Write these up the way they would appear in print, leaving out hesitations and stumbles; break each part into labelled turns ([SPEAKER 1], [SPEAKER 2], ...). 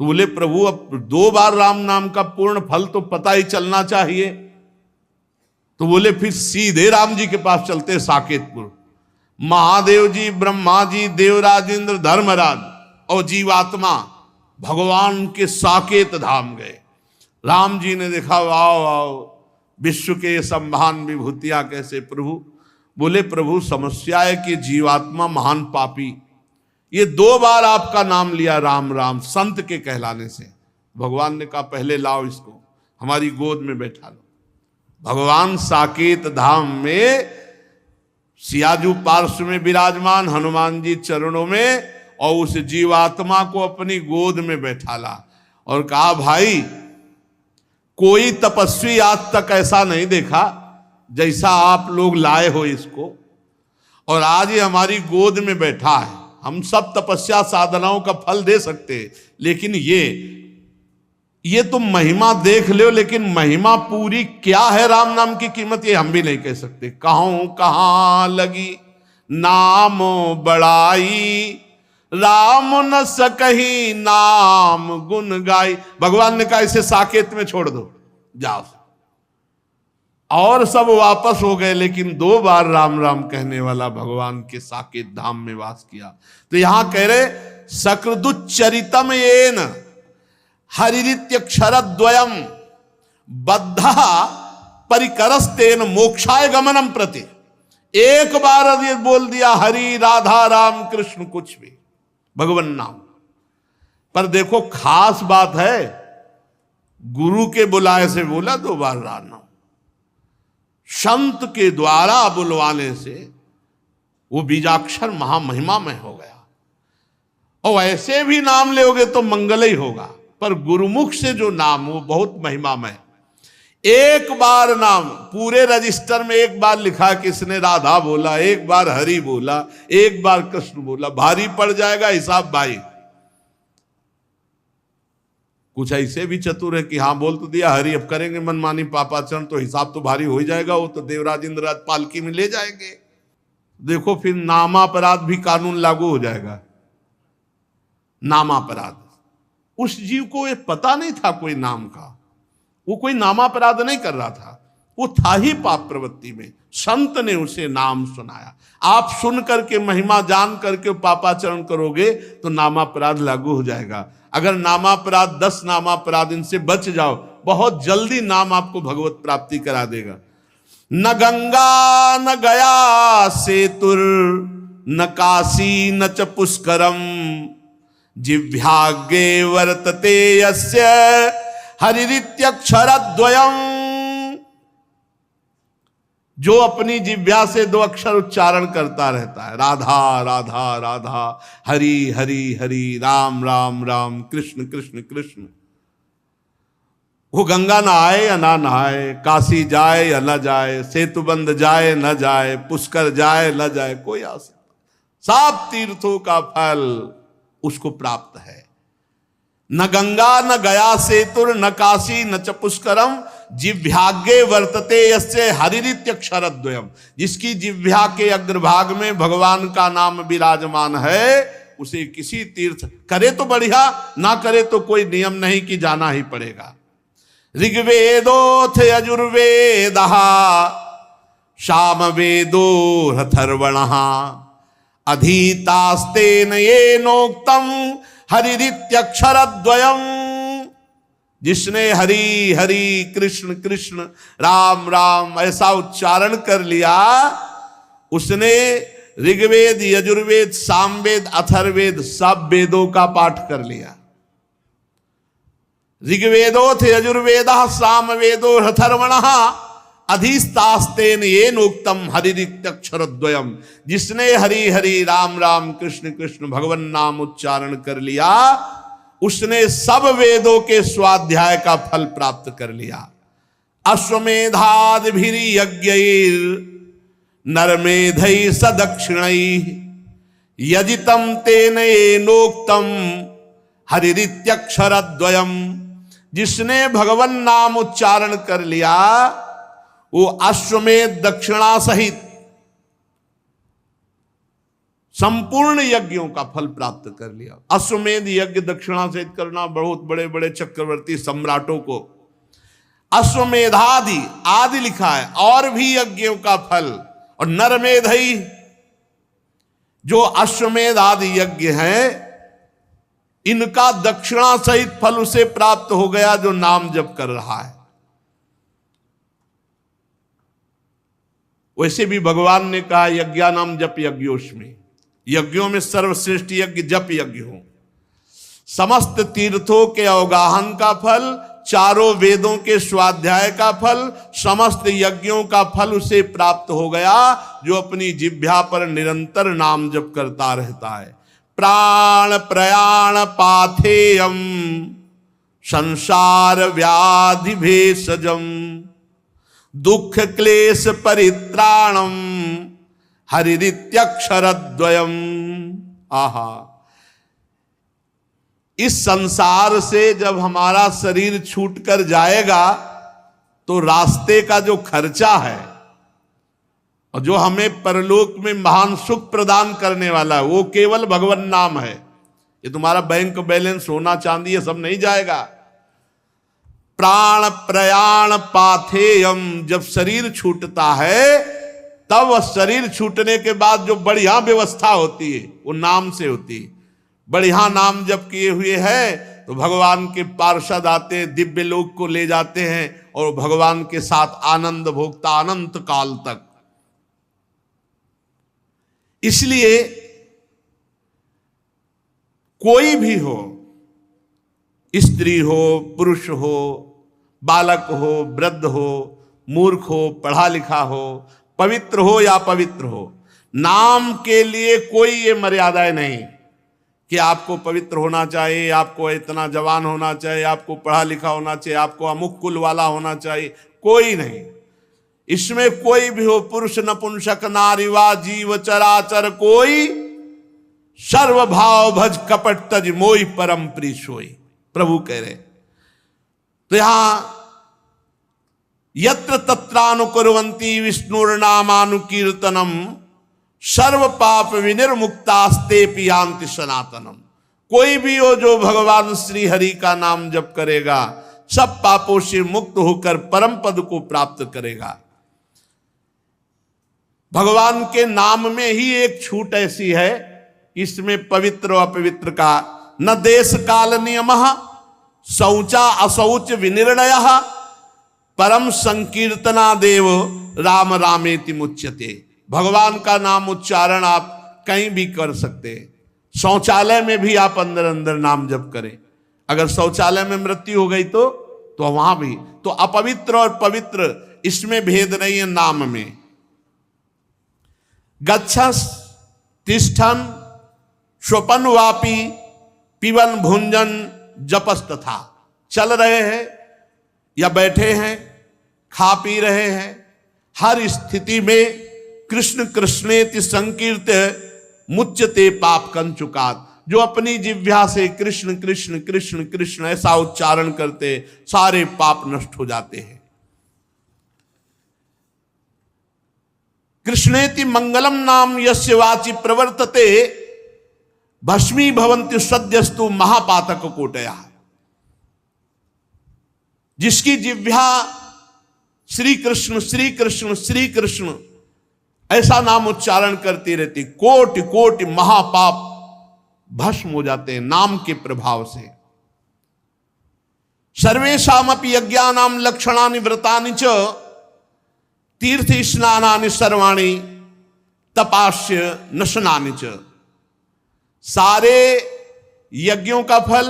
[SPEAKER 1] तो बोले प्रभु अब 2 बार राम नाम का पूर्ण फल तो पता ही चलना चाहिए। तो बोले फिर सीधे राम जी के पास चलते साकेतपुर। महादेव जी, ब्रह्मा जी, देवराज इंद्र, धर्मराज और जीवात्मा भगवान के साकेत धाम गए। राम जी ने देखा, वाओ वाओ, विश्व के संभान विभूतियां कैसे प्रभु। बोले प्रभु समस्या है कि जीवात्मा महान पापी, ये 2 बार आपका नाम लिया राम राम संत के कहलाने से। भगवान ने कहा पहले लाओ इसको, हमारी गोद में बैठा लो। भगवान साकेत धाम में सियाजू पार्श्व में विराजमान, हनुमान जी चरणों में, और उस जीवात्मा को अपनी गोद में बैठाला और कहा भाई कोई तपस्वी आज तक ऐसा नहीं देखा जैसा आप लोग लाए हो इसको, और आज ये हमारी गोद में बैठा है। हम सब तपस्या साधनाओं का फल दे सकते, लेकिन ये तुम महिमा देख लो, लेकिन महिमा पूरी क्या है राम नाम की कीमत ये हम भी नहीं कह सकते। कहूं कहां लगी नाम बड़ाई, राम न सकही नाम गुण गाई। भगवान ने कहा इसे साकेत में छोड़ दो, जाओ। और सब वापस हो गए, लेकिन 2 बार राम राम कहने वाला भगवान के साकेत धाम में वास किया। तो यहां कह रहे सकृदुच्चरितम येन हरिरित्यक्षरद्वयम बद्धा परिकरस्तेन मोक्षाय गमनम प्रति। एक बार ये बोल दिया हरि राधा राम कृष्ण कुछ भी भगवान नाम। पर देखो खास बात है, गुरु के बुलाए से बोला 2 बार राम नाम, संत के द्वारा बुलवाने से वो बीजाक्षर महामहिमामय हो गया। और ऐसे भी नाम लोगे तो मंगल ही होगा, पर गुरुमुख से जो नाम वो बहुत महिमामय। एक बार नाम पूरे रजिस्टर में एक बार लिखा किसने राधा बोला, एक बार हरि बोला, एक बार कृष्ण बोला, भारी पड़ जाएगा हिसाब भाई। कुछ ऐसे भी चतुर है कि हाँ बोल तो दिया हरि, अब करेंगे मनमानी पापाचरण तो हिसाब तो भारी हो ही जाएगा, वो तो देवराज इंद्रराज पालकी में ले जाएंगे। देखो फिर नामापराध भी कानून लागू हो जाएगा। नामापराध, उस जीव को ये पता नहीं था कोई नाम का, वो कोई नामापराध नहीं कर रहा था, वो था ही पाप प्रवृत्ति में। संत ने उसे नाम सुनाया। आप सुन करके महिमा जान करके पापाचरण करोगे तो नामापराध लागू हो जाएगा। अगर नामापराध 10 नामापराध इनसे बच जाओ, बहुत जल्दी नाम आपको भगवत प्राप्ति करा देगा। न गंगा न गया सेतुर, न काशी न च पुष्करम, जिह्वाग्रे वर्तते यस्य हरिरित्यक्षरद्वयम्। जो अपनी जिह्वा से 2 अक्षर उच्चारण करता रहता है, राधा राधा राधा, हरि हरि हरि, राम राम राम, कृष्ण कृष्ण कृष्ण, वो गंगा नहाए या ना नहाए, काशी जाए या न जाए, सेतुबंध जाए न जाए, पुष्कर जाए न जाए, कोई आशा, सब तीर्थों का फल उसको प्राप्त है। न गंगा न गया सेतुर, न काशी न च पुष्करम, जिह्वाग्रे वर्तते यस्य हरिरित्यक्षरद्वयम्। जिसकी जिह्वा के अग्रभाग में भगवान का नाम विराजमान है, उसे किसी तीर्थ करे तो बढ़िया, ना करे तो कोई नियम नहीं कि जाना ही पड़ेगा। ऋग्वेदोथ यजुर्वेदः सामवेदो अथर्वणः, अधीतास्तेन येनोक्तम् हरिरित्यक्षरद्वयम्। जिसने हरि हरि कृष्ण कृष्ण राम राम ऐसा उच्चारण कर लिया, उसने ऋग्वेद यजुर्वेद सामवेद अथर्ववेद सब वेदों का पाठ कर लिया। ऋग्वेदोथ यजुर्वेदः सामवेदो अथर्वणः, अधिस्तास्तेन येनोक्तम हरिरित्यक्षरद्वयम्। जिसने हरि हरि राम राम कृष्ण कृष्ण भगवान नाम उच्चारण कर लिया, उसने सब वेदों के स्वाध्याय का फल प्राप्त कर लिया। अश्वमेधादिभिर्यज्ञैर् नरमेधैः सदक्षिणैः, यजितं तेन येनोक्तम हरिरित्यक्षरद्वयम्। जिसने भगवान नाम उच्चारण कर लिया, वो अश्वमेध दक्षिणा सहित संपूर्ण यज्ञों का फल प्राप्त कर लिया। अश्वमेध यज्ञ दक्षिणा सहित करना, बहुत बड़े बड़े चक्रवर्ती सम्राटों को अश्वमेधादि आदि लिखा है, और भी यज्ञों का फल। और नरमेधई जो अश्वमेध आदि यज्ञ हैं, इनका दक्षिणा सहित फल उसे प्राप्त हो गया जो नाम जप कर रहा है। वैसे भी भगवान ने कहा यज्ञानाम जप यज्ञोस्मि, यज्ञों में सर्वश्रेष्ठ यज्ञ जप यज्ञ हो। समस्त तीर्थों के अवगाहन का फल, चारों वेदों के स्वाध्याय का फल, समस्त यज्ञों का फल उसे प्राप्त हो गया जो अपनी जिह्वा पर निरंतर नाम जप करता रहता है। प्राण प्रयाण पाथेयम संसार व्याधि भेषजम दुख क्लेश परित्राणम हरिरित्यक्षरद्वयम। आहा, इस संसार से जब हमारा शरीर छूट कर जाएगा तो रास्ते का जो खर्चा है और जो हमें परलोक में महान सुख प्रदान करने वाला है वो केवल भगवान नाम है। ये तुम्हारा बैंक बैलेंस, सोना चांदी ये सब नहीं जाएगा। प्राण प्रयाण पाथेयम, जब शरीर छूटता है तब शरीर छूटने के बाद जो बढ़िया व्यवस्था होती है वो नाम से होती है। बढ़िया नाम जब किए हुए है तो भगवान के पार्षद आते, दिव्य लोक को ले जाते हैं और भगवान के साथ आनंद भोगता अनंत काल तक। इसलिए कोई भी हो, स्त्री हो, पुरुष हो, बालक हो, वृद्ध हो, मूर्ख हो, पढ़ा लिखा हो, पवित्र हो या पवित्र हो, नाम के लिए कोई ये मर्यादाएं नहीं कि आपको पवित्र होना चाहिए, आपको इतना जवान होना चाहिए, आपको पढ़ा लिखा होना चाहिए, आपको अमुक कुल वाला होना चाहिए, कोई नहीं। इसमें कोई भी हो, पुरुष नपुंसक नारीवा जीव चराचर कोई, सर्वभाव भज कपट तज मोहि परम प्रिय सोई, प्रभु कह रहे। तो यहां यत्र तत्रानुकुर्वन्ति विष्णुर्नामानुकीर्तनम सर्व पाप विनिर्मुक्तास्ते पियांति सनातनम। कोई भी हो जो भगवान श्री हरि का नाम जप करेगा सब पापों से मुक्त होकर परम पद को प्राप्त करेगा। भगवान के नाम में ही एक छूट ऐसी है, इसमें पवित्र और अपवित्र का न देश काल नियम, शौचा अशौच विनिर्णय, परम संकीर्तना देव राम रामेति मुच्यते। भगवान का नाम उच्चारण आप कहीं भी कर सकते हैं। शौचालय में भी आप अंदर अंदर नाम जप करें। अगर शौचालय में मृत्यु हो गई तो वहां भी। तो अपवित्र और पवित्र इसमें भेद नहीं है नाम में। गच्छस तिष्ठन स्वपन वापी पिबन भुंजन जपस तथा। चल रहे हैं या बैठे हैं, खा पी रहे हैं, हर स्थिति में कृष्ण कृष्णेति संकीर्त मुच्यते पाप कंचुकात। जो अपनी जिह्वा से कृष्ण कृष्ण कृष्ण कृष्ण ऐसा उच्चारण करते सारे पाप नष्ट हो जाते हैं। कृष्णेति मंगलम नाम यस्य वाचि प्रवर्तते भस्मी भवन्ति सद्यस्तु महापातक कोटया। जिसकी जिह्वा श्री कृष्ण श्री कृष्ण श्री कृष्ण ऐसा नाम उच्चारण करती रहती, कोटि कोटि महापाप भस्म हो जाते हैं नाम के प्रभाव से। सर्वेषामपि यज्ञानाम लक्षणानि व्रतानि च तीर्थ स्नानानि सर्वाणि तपास्य नशनानि च। सारे यज्ञों का फल,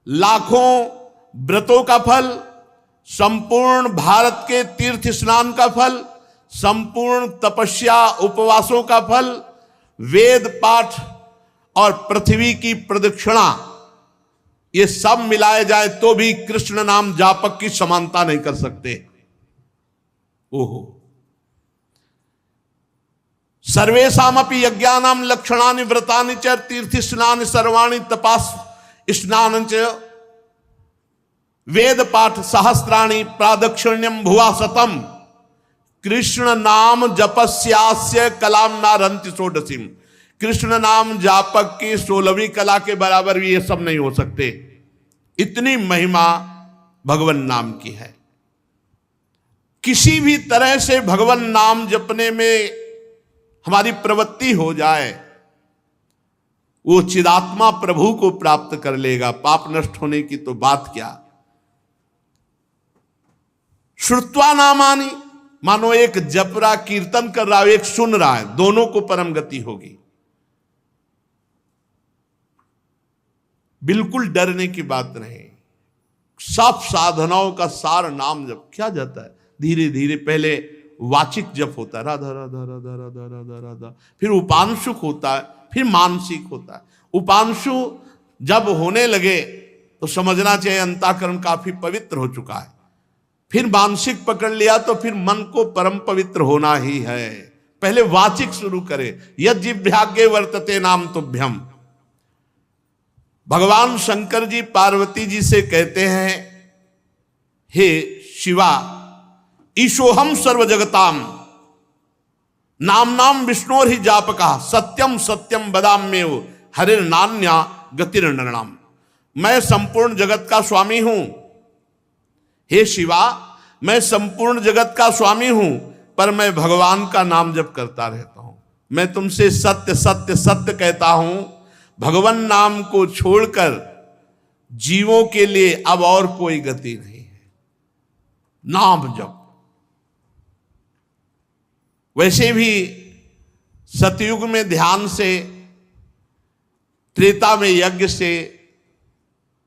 [SPEAKER 1] लाखों व्रतों का फल, संपूर्ण भारत के तीर्थ स्नान का फल, संपूर्ण तपस्या उपवासों का फल, वेद पाठ और पृथ्वी की प्रदक्षिणा, ये सब मिलाए जाए तो भी कृष्ण नाम जापक की समानता नहीं कर सकते। ओहो, सर्वेषामपि यज्ञानाम लक्षणानि व्रतानि च तीर्थ स्नान सर्वाणि तपास स्नान च वेद पाठ सहस्राणि प्रादक्षिण्यम भुवा शतम कृष्ण नाम जपस्यास्य कलाम नारंति षोडशीम। कृष्ण नाम जापक की 16वीं कला के बराबर भी ये सब नहीं हो सकते। इतनी महिमा भगवान नाम की है। किसी भी तरह से भगवान नाम जपने में हमारी प्रवृत्ति हो जाए, वो चिदात्मा प्रभु को प्राप्त कर लेगा। पाप नष्ट होने की तो बात क्या। श्रुत्वा नामानि, मानो एक जप रहा कीर्तन कर रहा है, एक सुन रहा है, दोनों को परम गति होगी। बिल्कुल डरने की बात नहीं। सब साधनाओं का सार नाम जप किया जाता है। धीरे धीरे पहले वाचिक जप होता है, राधा राधा राधा राधा राधा राधा, फिर उपांशुक होता है, फिर मानसिक होता है। उपांशु जब होने लगे तो समझना चाहिए अंतःकरण काफी पवित्र हो चुका है। फिर मानसिक पकड़ लिया तो फिर मन को परम पवित्र होना ही है। पहले वाचिक शुरू करे। यद जिह्वाग्रे वर्तते नाम तुभ्यम। भगवान शंकर जी पार्वती जी से कहते हैं, हे शिवा, ईशोहम सर्व जगताम नाम नाम विष्णोर ही जापका सत्यम सत्यम बदाम्येव हरिर नान्या गतिर नरणाम। मैं संपूर्ण जगत का स्वामी हूं। हे शिवा, मैं संपूर्ण जगत का स्वामी हूं, पर मैं भगवान का नाम जप करता रहता हूं। मैं तुमसे सत्य सत्य सत्य कहता हूं, भगवान नाम को छोड़कर जीवों के लिए अब और कोई गति नहीं है। नाम जप। वैसे भी सतयुग में ध्यान से, त्रेता में यज्ञ से,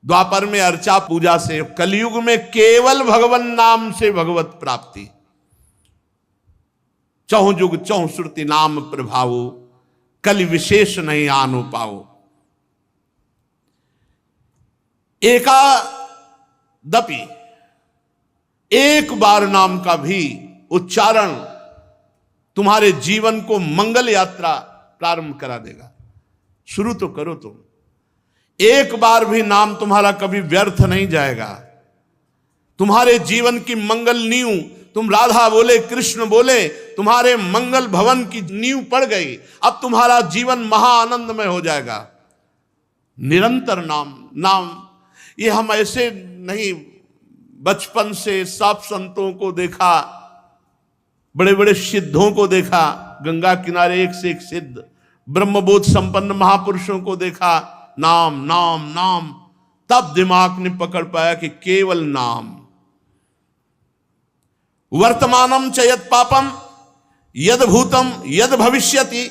[SPEAKER 1] द्वापर में अर्चा पूजा से, कलयुग में केवल भगवान नाम से भगवत प्राप्ति। चहु जुग चहु श्रुति नाम प्रभावो, कलि विशेष नहीं आनो पाओ। एकादपि एक बार नाम का भी उच्चारण तुम्हारे जीवन को मंगल यात्रा प्रारंभ करा देगा। शुरू तो करो तुम। एक बार भी नाम तुम्हारा कभी व्यर्थ नहीं जाएगा। तुम्हारे जीवन की मंगल नींव, तुम राधा बोले कृष्ण बोले, तुम्हारे मंगल भवन की नींव पड़ गई। अब तुम्हारा जीवन महाआनंदमय हो जाएगा। निरंतर नाम नाम। ये हम ऐसे नहीं, बचपन से सब संतों को देखा, बड़े बड़े सिद्धों को देखा, गंगा किनारे एक से एक सिद्ध ब्रह्मबोध संपन्न महापुरुषों को देखा, नाम नाम नाम। तब दिमाग ने पकड़ पाया कि केवल नाम। वर्तमानम च यद पापम यद भूतम यद भविष्यति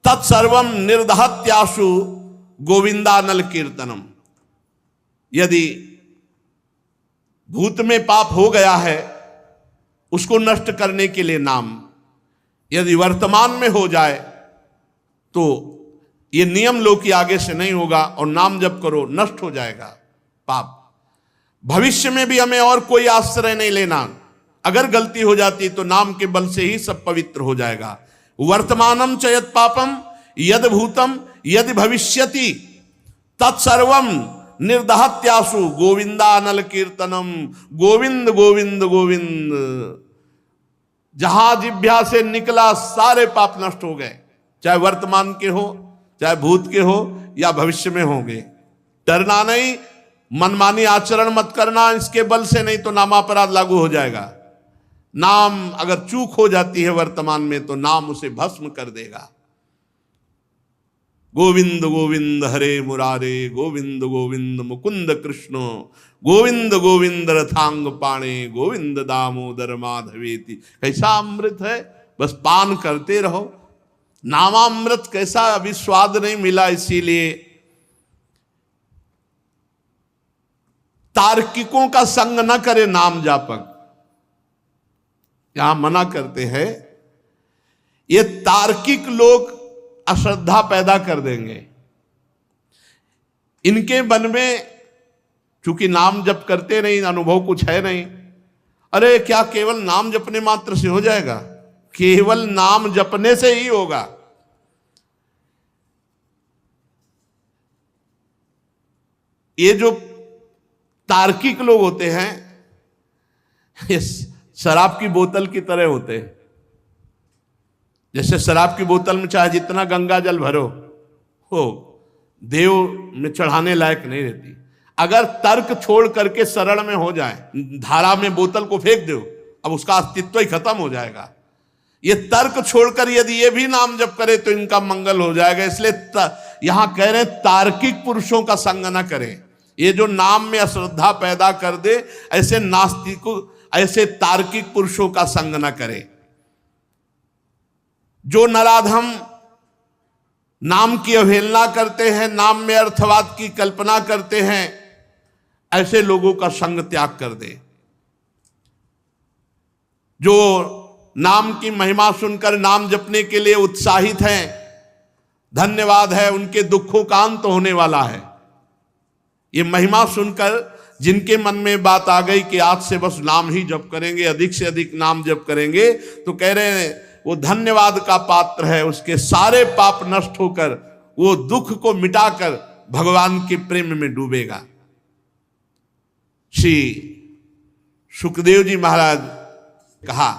[SPEAKER 1] तत्सर्वम निर्दहत्याशु गोविंदानल कीर्तनम। यदि भूत में पाप हो गया है, उसको नष्ट करने के लिए नाम। यदि वर्तमान में हो जाए तो ये नियम लो कि आगे से नहीं होगा, और नाम जप करो, नष्ट हो जाएगा पाप। भविष्य में भी हमें और कोई आश्रय नहीं लेना। अगर गलती हो जाती तो नाम के बल से ही सब पवित्र हो जाएगा। वर्तमानम च यद पापम यद भूतम यद भविष्यति तत्सर्वम निर्दहत्यासु गोविंदानल कीर्तनम। गोविंद गोविंद गोविंद। जहां जिह्वा से निकला सारे पाप नष्ट हो गए, चाहे वर्तमान के हो, चाहे भूत के हो, या भविष्य में होंगे। डरना नहीं, मनमानी आचरण मत करना, इसके बल से नहीं तो नामापराध लागू हो जाएगा। नाम अगर चूक हो जाती है वर्तमान में तो नाम उसे भस्म कर देगा। गोविंद गोविंद हरे मुरारे, गोविंद गोविंद मुकुंद कृष्ण, गोविंद गोविंद रथांग पाणे, गोविंद दामोदर माधवेति। कैसा अमृत है, बस पान करते रहो। नामामृत कैसा, अभी स्वाद नहीं मिला, इसीलिए तार्किकों का संग न करे नाम जापक। यहां मना करते हैं, ये तार्किक लोग अश्रद्धा पैदा कर देंगे। इनके मन में चूंकि नाम जप करते नहीं, अनुभव कुछ है नहीं। अरे क्या केवल नाम जपने मात्र से हो जाएगा? केवल नाम जपने से ही होगा। ये जो तार्किक लोग होते हैं, ये शराब की बोतल की तरह होते हैं। जैसे शराब की बोतल में चाहे जितना गंगा जल भरो हो, देव में चढ़ाने लायक नहीं रहती। अगर तर्क छोड़ करके सरल में हो जाए, धारा में बोतल को फेंक दो, अब उसका अस्तित्व ही खत्म हो जाएगा। ये तर्क छोड़कर यदि ये भी नाम जप करे तो इनका मंगल हो जाएगा। इसलिए यहां कह रहे तार्किक पुरुषों का संग न करें। ये जो नाम में अश्रद्धा पैदा कर दे, ऐसे नास्तिकों, ऐसे तार्किक पुरुषों का संग न करें। जो नराधम नाम की अवहेलना करते हैं, नाम में अर्थवाद की कल्पना करते हैं, ऐसे लोगों का संग त्याग कर दे। जो नाम की महिमा सुनकर नाम जपने के लिए उत्साहित हैं, धन्यवाद है, उनके दुखों का अंत होने वाला है। ये महिमा सुनकर जिनके मन में बात आ गई कि आज से बस नाम ही जप करेंगे, अधिक से अधिक नाम जप करेंगे, तो कह रहे हैं वो धन्यवाद का पात्र है। उसके सारे पाप नष्ट होकर वो दुख को मिटाकर भगवान के प्रेम में डूबेगा। श्री सुखदेव जी महाराज कहा,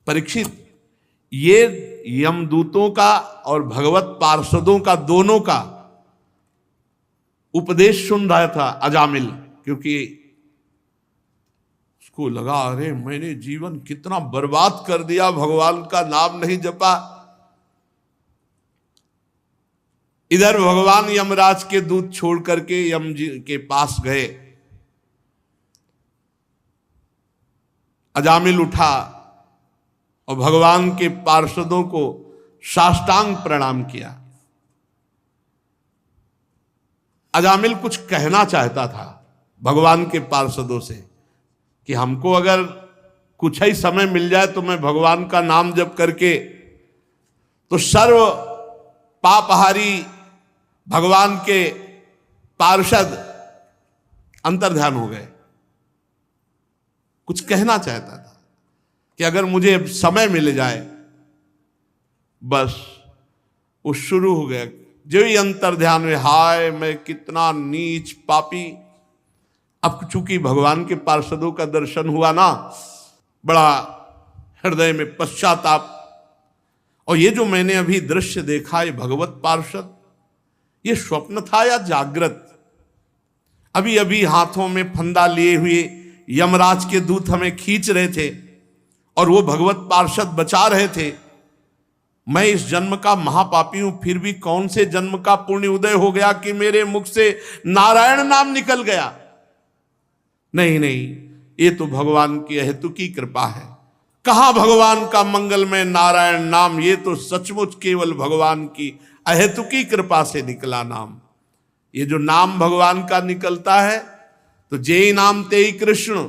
[SPEAKER 1] परीक्षित, ये यमदूतों का और भगवत पार्षदों का दोनों का उपदेश सुन रहा था अजामिल, क्योंकि उसको लगा अरे मैंने जीवन कितना बर्बाद कर दिया, भगवान का नाम नहीं जपा। इधर भगवान यमराज के दूत छोड़ करके यम जी के पास गए। अजामिल उठा और भगवान के पार्षदों को साष्टांग प्रणाम किया। अजामिल कुछ कहना चाहता था भगवान के पार्षदों से कि हमको अगर कुछ ही समय मिल जाए तो मैं भगवान का नाम जप करके, तो सर्व पापहारी भगवान के पार्षद अंतर्ध्यान हो गए। कुछ कहना चाहता था कि अगर मुझे समय मिल जाए, बस वो शुरू हो गया। जो ही अंतर्ध्यान में, हाय मैं कितना नीच पापी। अब चूंकि भगवान के पार्षदों का दर्शन हुआ ना, बड़ा हृदय में पश्चाताप। और ये जो मैंने अभी दृश्य देखा, ये भगवत पार्षद, ये स्वप्न था या जागृत? अभी अभी हाथों में फंदा लिए हुए यमराज के दूत हमें खींच रहे थे और वो भगवत पार्षद बचा रहे थे। मैं इस जन्म का महापापी हूं, फिर भी कौन से जन्म का पुण्य उदय हो गया कि मेरे मुख से नारायण नाम निकल गया। नहीं नहीं, ये तो भगवान की अहेतुकी कृपा है। कहां भगवान का मंगलमय नारायण नाम, ये तो सचमुच केवल भगवान की अहेतुकी कृपा से निकला नाम। ये जो नाम भगवान का निकलता है, तो जेई नाम तेई कृष्ण,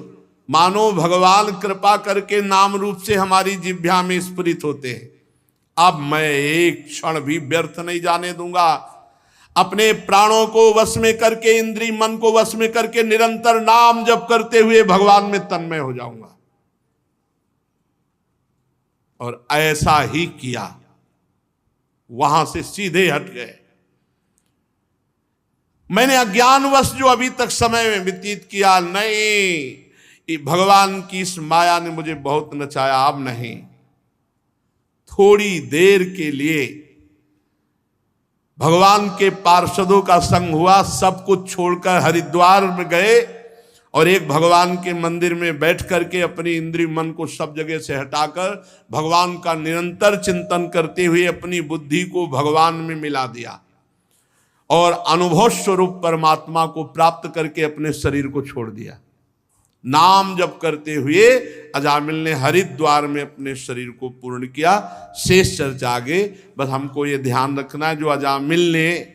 [SPEAKER 1] मानो भगवान कृपा करके नाम रूप से हमारी जिह्वा में स्फुरित होते हैं। अब मैं एक क्षण भी व्यर्थ नहीं जाने दूंगा। अपने प्राणों को वश में करके, इंद्रिय मन को वश में करके निरंतर नाम जप करते हुए भगवान में तन्मय हो जाऊंगा। और ऐसा ही किया, वहां से सीधे हट गए। मैंने अज्ञानवश जो अभी तक समय में व्यतीत किया, नहीं, भगवान की इस माया ने मुझे बहुत नचाया। अब नहीं, थोड़ी देर के लिए भगवान के पार्षदों का संग हुआ, सब कुछ छोड़कर हरिद्वार में गए और एक भगवान के मंदिर में बैठ करके अपनी इंद्रिय मन को सब जगह से हटाकर भगवान का निरंतर चिंतन करते हुए अपनी बुद्धि को भगवान में मिला दिया और अनुभव स्वरूप परमात्मा को प्राप्त करके अपने शरीर को छोड़ दिया। नाम जप करते हुए अजामिल ने हरिद्वार में अपने शरीर को पूर्ण किया। शेष चर्चा आगे। बस हमको ये ध्यान रखना है, जो अजामिल ने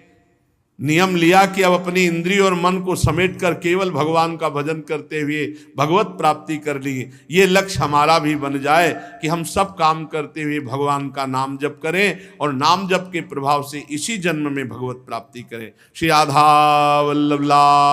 [SPEAKER 1] नियम लिया कि अब अपनी इंद्रिय और मन को समेट कर केवल भगवान का भजन करते हुए भगवत प्राप्ति कर ली, ये लक्ष्य हमारा भी बन जाए कि हम सब काम करते हुए भगवान का नाम जप करें और नाम जप के प्रभाव से इसी जन्म में भगवत प्राप्ति करें। श्री राधा वल्लभ लाल।